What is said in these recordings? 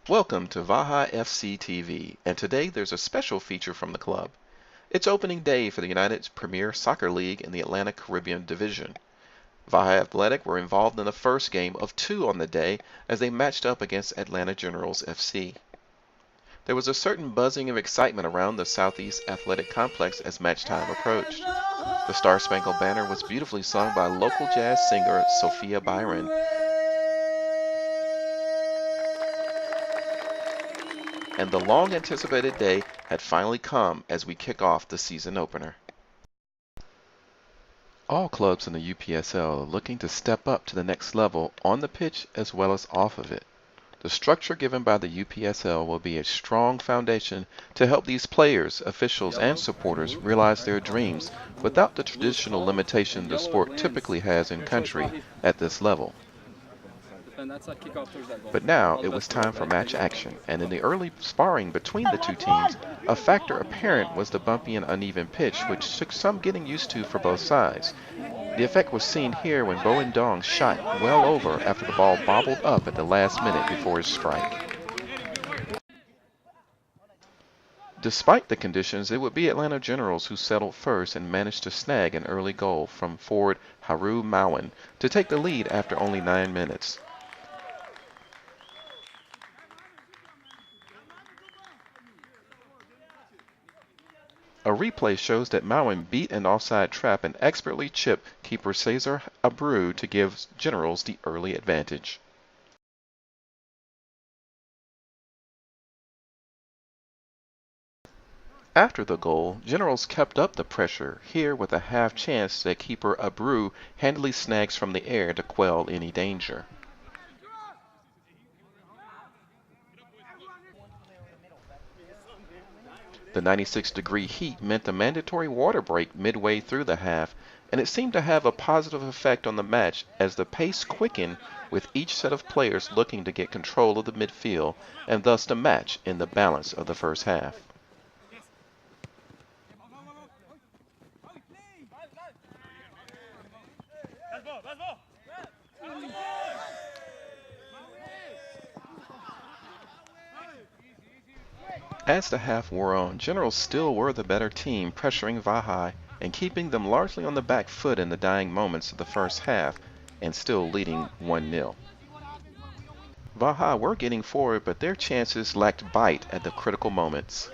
Welcome to VaHi FC TV, and today there's a special feature from the club. It's opening day for the United's Premier Soccer League in the Atlanta Caribbean Division. VaHi ATLetic were involved in the first game of two on the day as they matched up against Atlanta Generals FC. There was a certain buzzing of excitement around the Southeast Athletic Complex as match time approached. The Star Spangled Banner was beautifully sung by local jazz singer Sophia Byron, and the long-anticipated day had finally come as we kick off the season opener. All clubs in the UPSL are looking to step up to the next level on the pitch as well as off of it. The structure given by the UPSL will be a strong foundation to help these players, officials, and supporters realize their dreams without the traditional limitation the sport typically has in country at this level. But now it was time for match action, and in the early sparring between the two teams, a factor apparent was the bumpy and uneven pitch, which took some getting used to for both sides. The effect was seen here when Bowen Dong shot well over after the ball bobbled up at the last minute before his strike. Despite the conditions, it would be Atlanta Generals who settled first and managed to snag an early goal from forward Haru Mawan to take the lead after only 9 minutes. A replay shows that Mawan beat an offside trap and expertly chipped keeper Cesar Abreu to give Generals the early advantage. After the goal, Generals kept up the pressure, here with a half chance that keeper Abreu handily snags from the air to quell any danger. The 96-degree heat meant a mandatory water break midway through the half, and it seemed to have a positive effect on the match as the pace quickened with each set of players looking to get control of the midfield and thus the match in the balance of the first half. As the half wore on, Generals still were the better team, pressuring VaHi and keeping them largely on the back foot in the dying moments of the first half and still leading 1-0. VaHi were getting forward, but their chances lacked bite at the critical moments.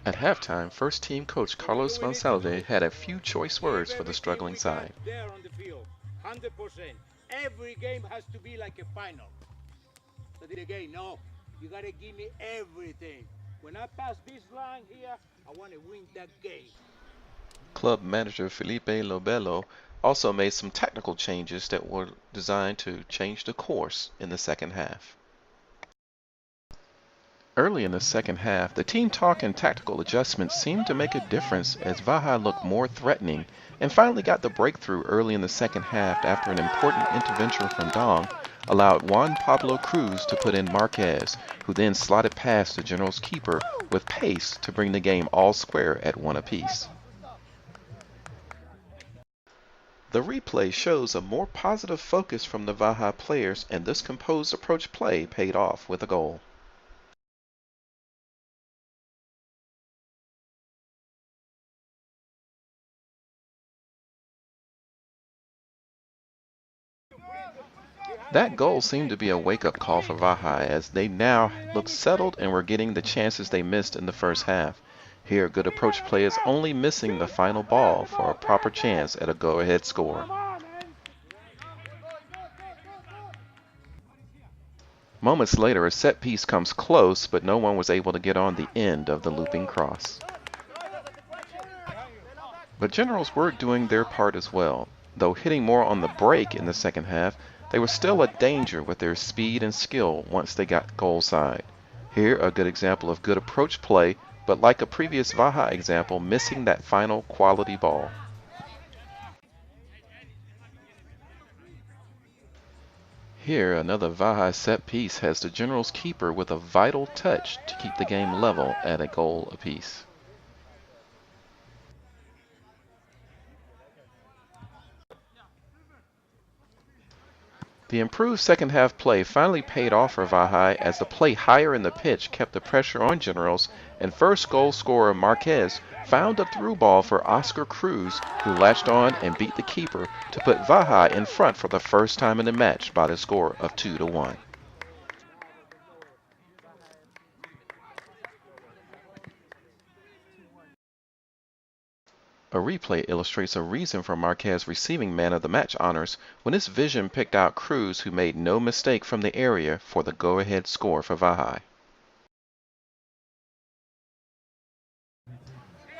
At halftime, first team coach Carlos Monsalve had a few choice words for the struggling side. There on the field, 100%. Every game has to be like a final. But again, no, you gotta give me everything. When I pass this line here, I want to win that game. Club manager Felipe Lobello also made some tactical changes that were designed to change the course in the second half. Early in the second half, the team talk and tactical adjustments seemed to make a difference as VaHi looked more threatening and finally got the breakthrough early in the second half after an important intervention from Dong allowed Juan Pablo Cruz to put in Marquez, who then slotted past the Generals keeper with pace to bring the game all square at 1 apiece. The replay shows a more positive focus from the VaHi players, and this composed approach play paid off with a goal. That goal seemed to be a wake-up call for VaHi as they now looked settled and were getting the chances they missed in the first half. Here, good approach play is only missing the final ball for a proper chance at a go-ahead score. Moments later, a set piece comes close, but no one was able to get on the end of the looping cross. But Generals were doing their part as well. Though hitting more on the break in the second half, they were still a danger with their speed and skill once they got goal side. Here, a good example of good approach play, but like a previous VaHi example, missing that final quality ball. Here, another VaHi set piece has the Generals keeper with a vital touch to keep the game level at a goal apiece. The improved second half play finally paid off for VaHi as the play higher in the pitch kept the pressure on Generals, and first goal scorer Marquez found a through ball for Oscar Cruz, who latched on and beat the keeper to put VaHi in front for the first time in the match by the score of 2-1. A replay illustrates a reason for Marquez receiving Man of the Match honors when his vision picked out Cruz, who made no mistake from the area for the go-ahead score for VaHi.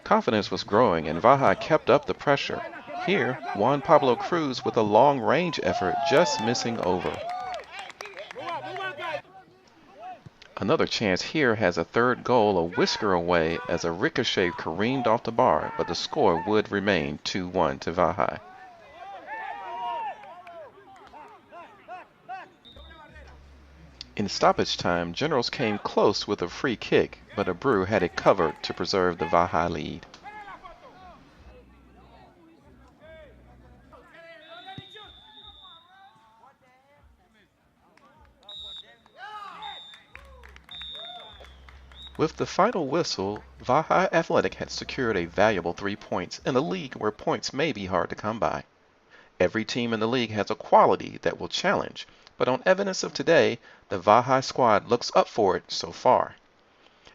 Confidence was growing and VaHi kept up the pressure. Here, Juan Pablo Cruz with a long-range effort just missing over. Another chance here has a third goal a whisker away as a ricochet careened off the bar, but the score would remain 2-1 to VaHi. In stoppage time, Generals came close with a free kick, but Abreu had it covered to preserve the VaHi lead. With the final whistle, VaHi ATLetic had secured a valuable 3 points in a league where points may be hard to come by. Every team in the league has a quality that will challenge, but on evidence of today, the VaHi squad looks up for it so far.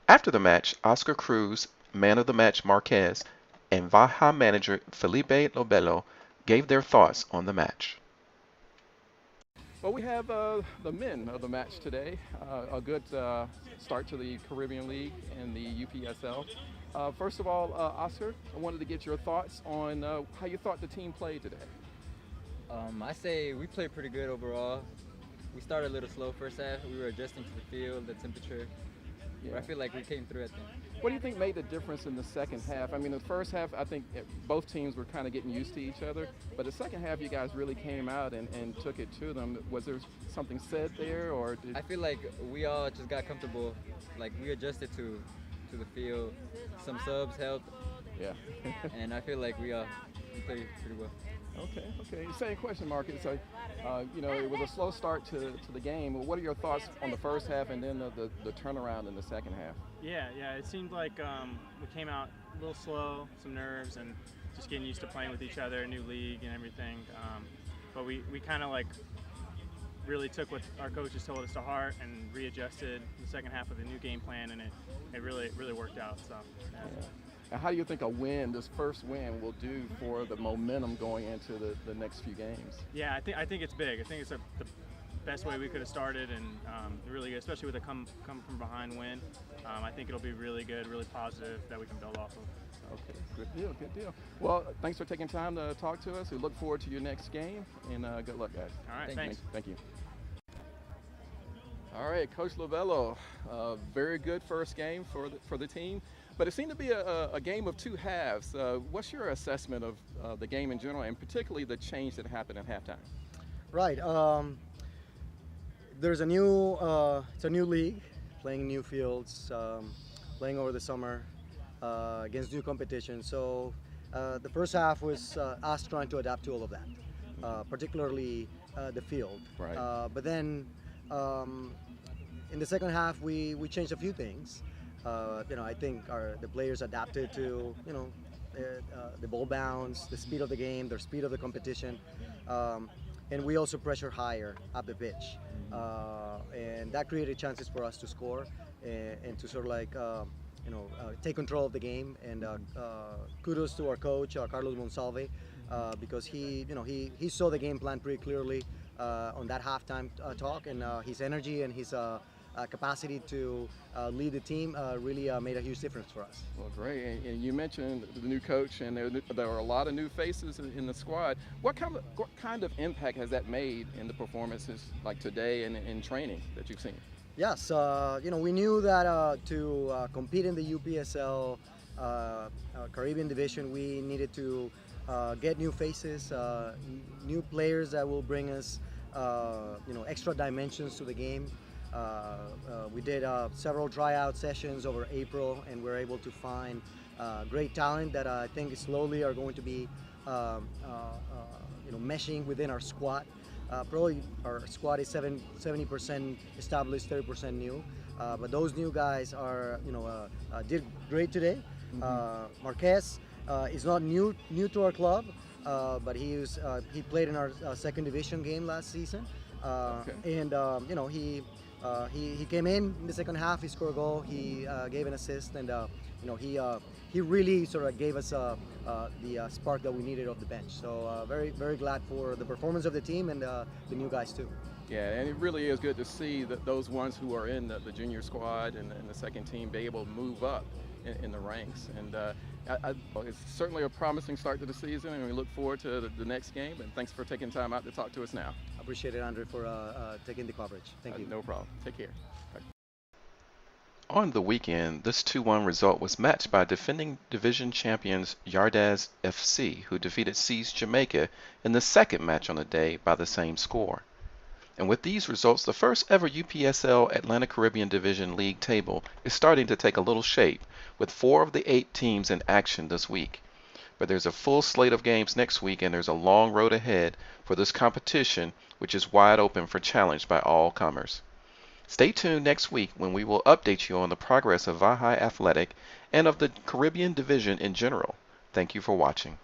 After the match, Oscar Cruz, Man of the Match Marquez, and VaHi manager Felipe Lobelo gave their thoughts on the match. Well, we have the men of the match today. A good start to the Caribbean League and the UPSL. First of all, Oscar, I wanted to get your thoughts on how you thought the team played today. I say we played pretty good overall. We started a little slow first half. We were adjusting to the field, the temperature. Yeah. But I feel like we came through at the end. What do you think made the difference in the second half? I mean, the first half, I think both teams were kind of getting used to each other. But the second half, you guys really came out and took it to them. Was there something said there, or did... I feel like we all just got comfortable. Like we adjusted to the field. Some subs helped. Yeah. And I feel like we played pretty well. Okay. Same question, Marcus. So, you know, it was a slow start to the game. What are your thoughts on the first half and then the turnaround in the second half? Yeah. It seemed like we came out a little slow, some nerves, and just getting used to playing with each other, new league and everything. But we kind of like really took what our coaches told us to heart and readjusted the second half of the new game plan, and it really worked out. So. Yeah. And how do you think a win, this first win, will do for the momentum going into the next few games? Yeah, I think it's big. I think it's the best way we could have started, and really good, especially with a come from behind win. I think it'll be really good, really positive that we can build off of. Okay, good deal. Well, thanks for taking time to talk to us. We look forward to your next game, and good luck, guys. All right, thanks. Thank you. All right, Coach Lovello, very good first game for the team. But it seemed to be a game of two halves. What's your assessment of the game in general, and particularly the change that happened at halftime? Right. There's it's a new league, playing new fields, playing over the summer against new competition. So the first half was us trying to adapt to all of that, particularly the field. Right. But then in the second half, we changed a few things. I think the players adapted to, the ball bounce, the speed of the game, their speed of the competition, and we also pressure higher up the pitch, and that created chances for us to score and to sort of like, take control of the game. And kudos to our coach, Carlos Monsalve, because he saw the game plan pretty clearly on that halftime talk, and his energy and his capacity to lead the team really made a huge difference for us. Well, great. And you mentioned the new coach, and there are a lot of new faces in the squad. What kind of impact has that made in the performances like today and in training that you've seen? Yes, we knew that to compete in the UPSL Caribbean Division, we needed to get new faces, new players that will bring us, extra dimensions to the game. We did several tryout sessions over April, and we're able to find great talent that I think slowly are going to be, meshing within our squad. Probably our squad is 70% established, 30% new. But those new guys are, did great today. Marquez is not new to our club, but he played in our second division game last season, and he came in the second half. He scored a goal. He gave an assist, and he really sort of gave us the spark that we needed off the bench. So very very glad for the performance of the team and the new guys too. Yeah, and it really is good to see that those ones who are in the junior squad and the second team be able to move up in the ranks. And it's certainly a promising start to the season, and we look forward to the next game. And thanks for taking time out to talk to us now. Appreciate it, Andre, for taking the coverage. Thank you. No problem. Take care. Bye. On the weekend, this 2-1 result was matched by defending division champions Yardaz FC, who defeated Seas Jamaica in the second match on the day by the same score. And with these results, the first ever UPSL Atlanta Caribbean Division League table is starting to take a little shape, with 4 of the 8 teams in action this week. But there's a full slate of games next week, and there's a long road ahead for this competition, which is wide open for challenge by all comers. Stay tuned next week when we will update you on the progress of VaHi ATLetic and of the Caribbean Division in general. Thank you for watching.